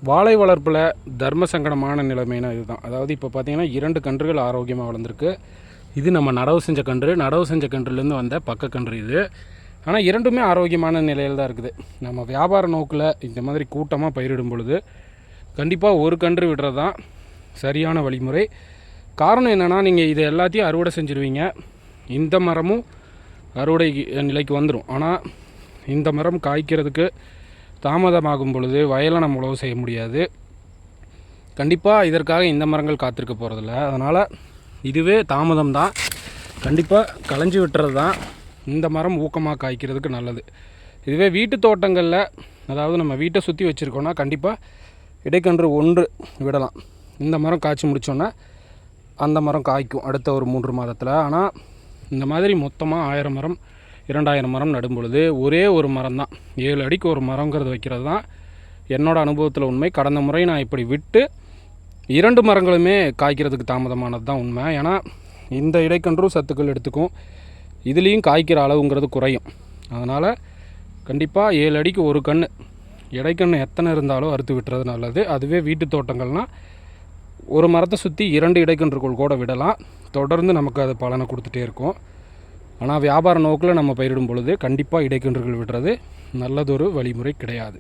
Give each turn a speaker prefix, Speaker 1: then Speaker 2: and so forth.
Speaker 1: வாழை வளர்ப்பில் தர்ம சங்கடமான நிலைமைனா இதுதான். அதாவது இப்போ பார்த்திங்கன்னா 2 கன்றுகள் ஆரோக்கியமாக வளர்ந்துருக்கு. இது நம்ம நடவு செஞ்ச கன்றுலேருந்து வந்த பக்கக்கன்று இது. ஆனால் இரண்டுமே ஆரோக்கியமான நிலையில் தான் இருக்குது. நம்ம வியாபார நோக்கில் இந்த மாதிரி கூட்டமாக பயிரிடும் பொழுது கண்டிப்பாக ஒரு கன்று விடுறது தான் சரியான வழிமுறை. காரணம் என்னென்னா, நீங்கள் இதை எல்லாத்தையும் அறுவடை செஞ்சுருவீங்க. இந்த மரமும் அறுவடை நிலைக்கு வந்துடும். ஆனால் இந்த மரம் காய்க்கிறதுக்கு தாமதமாகும் பொழுது வயலை நம்ம உழவு செய்ய முடியாது. கண்டிப்பாக இதற்காக இந்த மரங்கள் காத்திருக்க போகிறதில்ல. அதனால் இதுவே தாமதம் தான். கண்டிப்பாக களைஞ்சி விட்டுறது தான் இந்த மரம் ஊக்கமாக காய்க்கிறதுக்கு நல்லது. இதுவே வீட்டு தோட்டங்களில், அதாவது நம்ம வீட்டை சுற்றி வச்சுருக்கோன்னா கண்டிப்பாக இடைக்கன்று 1 விடலாம். இந்த மரம் காய்ச்சி முடித்தோன்னா அந்த மரம் காய்க்கும் அடுத்த ஒரு 3 மாதத்தில். ஆனால் இந்த மாதிரி மொத்தமாக 1000 மரம் 2000 மரம் நடும் பொழுது ஒரே ஒரு மரம் தான், 7 அடிக்கு ஒரு மரங்கிறது வைக்கிறது தான் என்னோடய அனுபவத்தில் உண்மை. கடந்த முறை நான் இப்படி விட்டு 2 மரங்களுமே காய்க்கிறதுக்கு தாமதமானது தான் உண்மை. ஏன்னா இந்த இடைக்கன்றும் சத்துக்கள் எடுத்துக்கும், இதுலேயும் காய்க்கிற அளவுங்கிறது குறையும். அதனால் கண்டிப்பாக 7 அடிக்கு ஒரு கன்று, இடைக்கன்று எத்தனை இருந்தாலும் அறுத்து விட்டுறது நல்லது. அதுவே வீட்டு தோட்டங்கள்னால் ஒரு மரத்தை சுற்றி 2 இடைக்கன்றுகள் கூட விடலாம். தொடர்ந்து நமக்கு அது பலனை கொடுத்துட்டே இருக்கும். ஆனால் வியாபார நோக்கில் நம்ம பயிரிடும் பொழுது கண்டிப்பாக இடைக்கன்றுகள் விடுறது நல்லதொரு வழிமுறை கிடையாது.